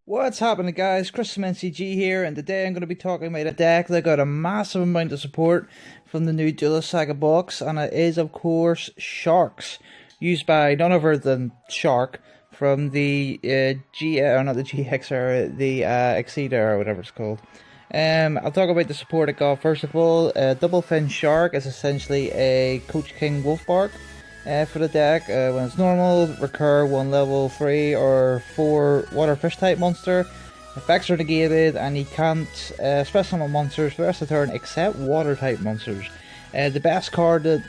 What's happening, guys? Chris from NCG here, and today I'm going to be talking about a deck that got a massive amount of support from the new Duels Saga box, and it is, of course, Sharks, used by none other than Shark from the not the GX era, the Exceed era, or whatever it's called. I'll talk about the support it got. First of all, Double Fin Shark is essentially a Coach King Wolfbark. For the deck, when it's normal, recur 1 level 3 or 4 water fish type monster. Effects are negated, and he can't special summon monsters for the rest of the turn except water type monsters. The best card that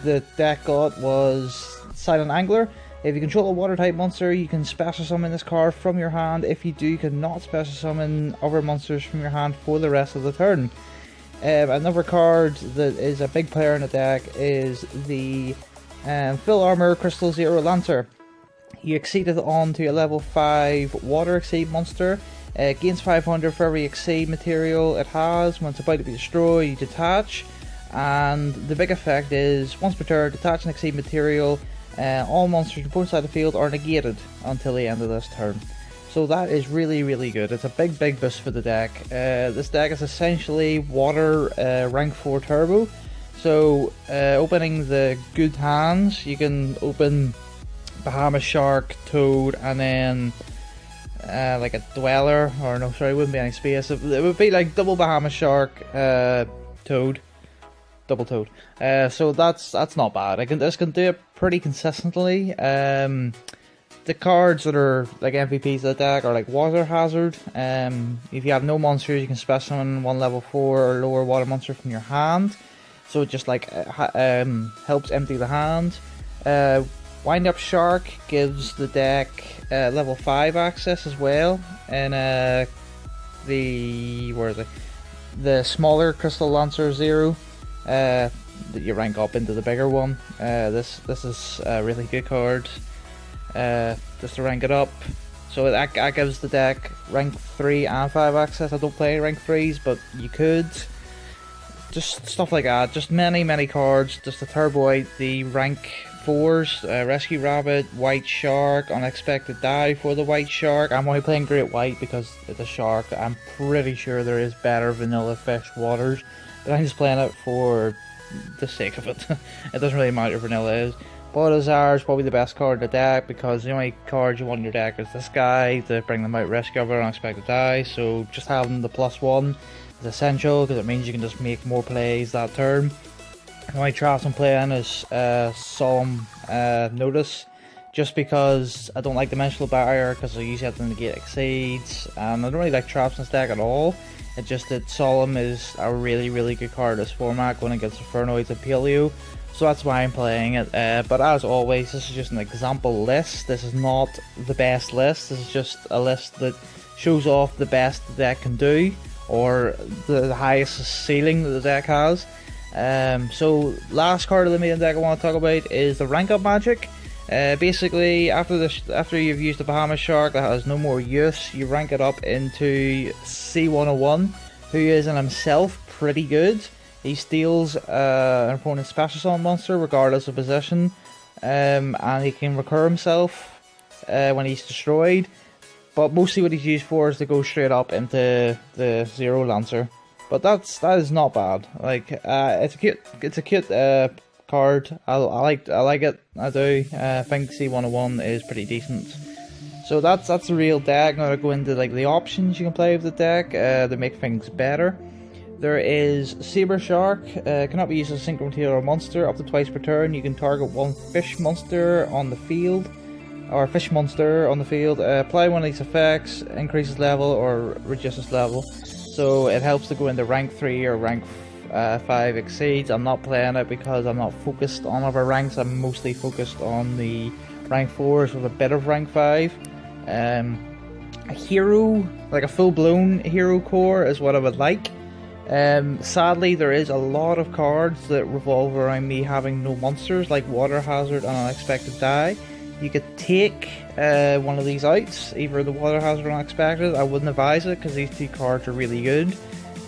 the deck got was Silent Angler. If you control a water type monster, you can special summon this card from your hand. If you do, you cannot special summon other monsters from your hand for the rest of the turn. Another card that is a big player in the deck is the Full Armor Crystal Zero Lancer. You exceed it on to a level 5 Water Exceed monster. Gains 500 for every Exceed material it has. When it's about to be destroyed, you detach. And the big effect is, once per turn, detach an Exceed material. All monsters on both sides of the field are negated until the end of this turn. So that is really, really good. It's a big boost for the deck. This deck is essentially Water rank 4 Turbo. So, opening the good hands, you can open Bahamas Shark, Toad, and then like a Dweller, or no, sorry, it wouldn't be any space. It would be like double Bahamas Shark, Toad, double Toad. So that's not bad. This can do it pretty consistently. The cards that are like MVPs of the deck are like Water Hazard. If you have no monsters, you can special summon 1 level 4 or lower water monster from your hand. So it just like helps empty the hand. Wind Up Shark gives the deck level 5 access as well. And the smaller Crystal Lancer Zero that you rank up into the bigger one. This is a really good card. Just to rank it up. So that gives the deck rank 3 and 5 access. I don't play rank 3s, but you could. Just stuff like that, just many cards, just to turbo out the rank 4s, Rescue Rabbit, White Shark, Unexpected Die for the White Shark. I'm only playing Great White because it's a shark. I'm pretty sure there is better vanilla fish waters, but I'm just playing it for the sake of it. It doesn't really matter if vanilla is. Balthazar is probably the best card in the deck because the only card you want in your deck is this guy to bring them out, Rescue Rabbit, Unexpected Die, so just having the +1 is essential because it means you can just make more plays that turn. The only traps I'm playing is Solemn Notice, just because I don't like Dimensional Barrier because I usually have to negate Exceeds, and I don't really like traps in this deck at all. It's just that Solemn is a really good card in this format going against Infernoids and Paleo, so that's why I'm playing it. But as always, this is just an example list. This is not the best list. This is just a list that shows off the best the deck can do, or the highest ceiling that the deck has. So last card of the main deck I want to talk about is the rank up magic. Basically, after you've used the Bahamas Shark that has no more use, you rank it up into C101, who is in himself pretty good. He steals an opponent's special summon monster regardless of position, and he can recur himself when he's destroyed. But mostly what he's used for is to go straight up into the Zero Lancer. But that is not bad. Like it's a cute card. I like it. I do. I think C101 is pretty decent. So that's the real deck. Now to go into like the options you can play with the deck to make things better. There is Saber Shark. Cannot be used as a synchro material or monster up to twice per turn. You can target one fish monster on the field. Or fish monster on the field, apply one of these effects, increases level or reduces level. So it helps to go into rank 3 or rank 5 Exceeds. I'm not playing it because I'm not focused on other ranks. I'm mostly focused on the rank 4s with a bit of rank 5. A hero, like a full-blown hero core is what I would like. Sadly, there is a lot of cards that revolve around me having no monsters, like Water Hazard and Unexpected Die. You could take one of these out, either the Water Hazard or Unexpected. I wouldn't advise it because these two cards are really good.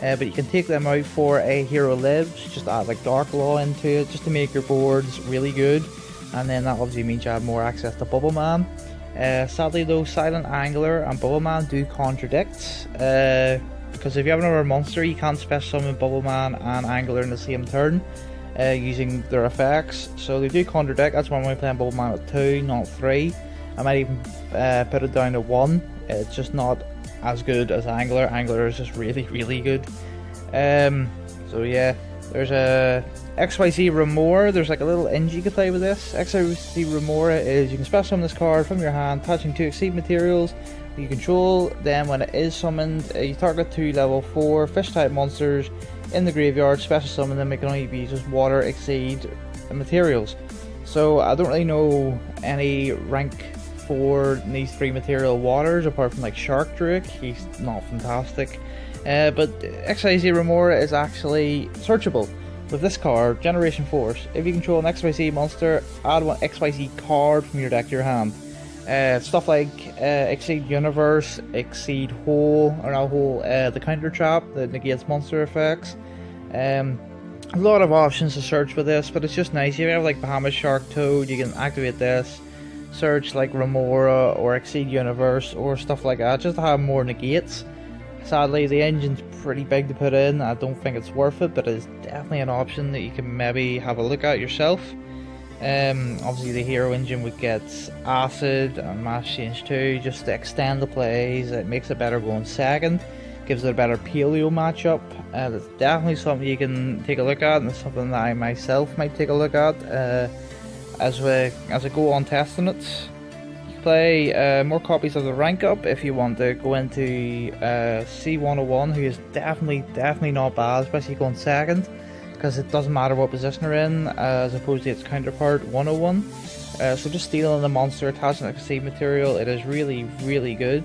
But you can take them out for a Hero Lives, just add like Dark Law into it, just to make your boards really good. And then that obviously means you have more access to Bubble Man. Sadly though, Silent Angler and Bubbleman do contradict, because if you have another monster you can't special summon Bubbleman and Angler in the same turn using their effects, so they do contradict. That's why I'm playing Bubbleman at 2, not 3. I might even put it down to 1. It's just not as good as Angler. Angler is just really good. So yeah, there's a XYZ Remora. There's like a little eng you can play with this. XYZ Remora is you can special summon this card from your hand, attaching 2 Exceed materials you control. Then when it is summoned, you target 2 level 4 fish type monsters in the graveyard, special summon them. It can only be just water, Exceed, and materials. So I don't really know any rank for these 3 material waters apart from like Shark Drake. He's not fantastic. But XYZ Remora is actually searchable with this card, Generation Force. If you control an XYZ monster, add 1 XYZ card from your deck to your hand. Stuff like Exceed Universe, Exceed Hole, or not Hole, the Counter Trap that negates monster effects. A lot of options to search for this, but it's just nice. If you have like Bahamas Shark Toad, you can activate this, search like Remora or Exceed Universe or stuff like that, just to have more negates. Sadly, the engine's pretty big to put in. I don't think it's worth it, but it's definitely an option that you can maybe have a look at yourself. Obviously the hero engine would get Acid and Mass Change 2 just to extend the plays. It makes it better going second, gives it a better paleo matchup. That's definitely something you can take a look at, and it's something that I myself might take a look at as I go on testing it. Play more copies of the rank up if you want to go into C101, who is definitely not bad, especially going second, because it doesn't matter what position you're in, as opposed to its counterpart 101. So just stealing the monster, attaching it to Exceed material, it is really good.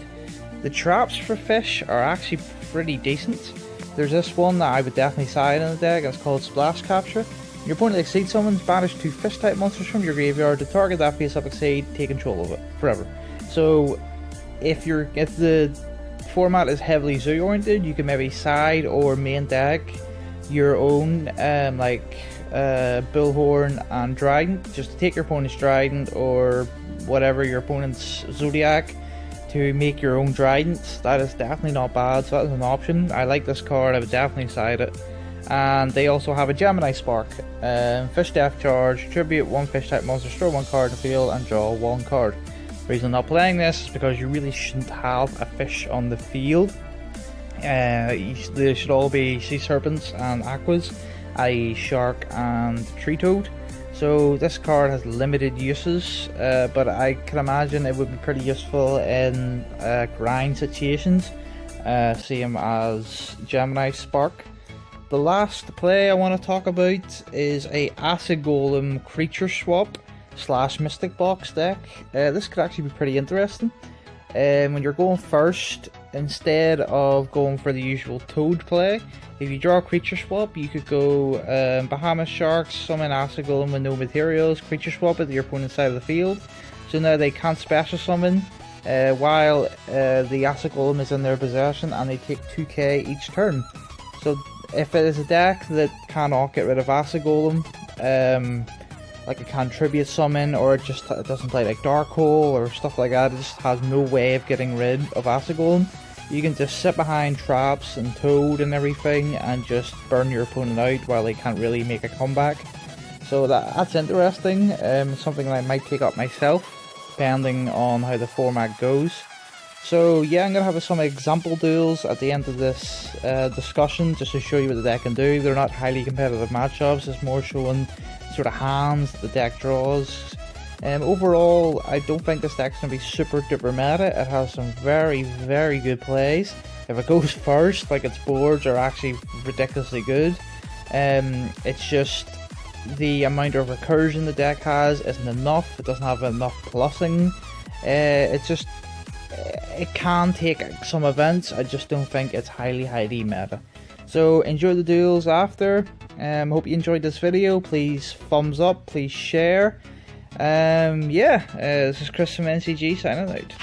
The traps for fish are actually pretty decent. There's this one that I would definitely side in the deck, and it's called Splash Capture. Your opponent Exceed summons, banish 2 fish type monsters from your graveyard to target that face up Exceed, take control of it forever. So if the format is heavily zoo oriented, you can maybe side or main deck your own Bullhorn and Trident, just to take your opponent's Trident or whatever your opponent's Zodiac to make your own Trident. That is definitely not bad, so that is an option. I like this card, I would definitely side it. And they also have a Gemini Spark. Fish Death Charge, tribute 1 fish type monster, store 1 card in the field, and draw 1 card. The reason I'm not playing this is because you really shouldn't have a fish on the field. They should all be Sea Serpents and Aquas, i.e. Shark and Tree Toad. So this card has limited uses, but I can imagine it would be pretty useful in grind situations, same as Gemini Spark. The last play I want to talk about is a Acid Golem Creature Swap / Mystic Box deck. This could actually be pretty interesting. When you're going first, instead of going for the usual Toad play, if you draw a Creature Swap, you could go Bahamas Sharks, summon Acid Golem with no materials, Creature Swap it to your opponent's side of the field. So now they can't special summon while the Acid Golem is in their possession, and they take 2k each turn. So if it is a deck that cannot get rid of Acid Golem, like a can't tribute summon, or it doesn't play like Dark Hole or stuff like that, it just has no way of getting rid of Acid Golem, you can just sit behind traps and Toad and everything and just burn your opponent out while they can't really make a comeback. So that's interesting, something that I might take up myself, depending on how the format goes. So yeah, I'm going to have some example duels at the end of this discussion, just to show you what the deck can do. They're not highly competitive matchups, it's more showing sort of hands the deck draws. Overall, I don't think this deck's going to be super duper meta. It has some very good plays. If it goes first, like its boards are actually ridiculously good. It's just the amount of recursion the deck has isn't enough. It doesn't have enough plussing. It can take some events, I just don't think it's highly meta. So enjoy the duels after. Hope you enjoyed this video. Please thumbs up, please share. This is Chris from NCG signing out.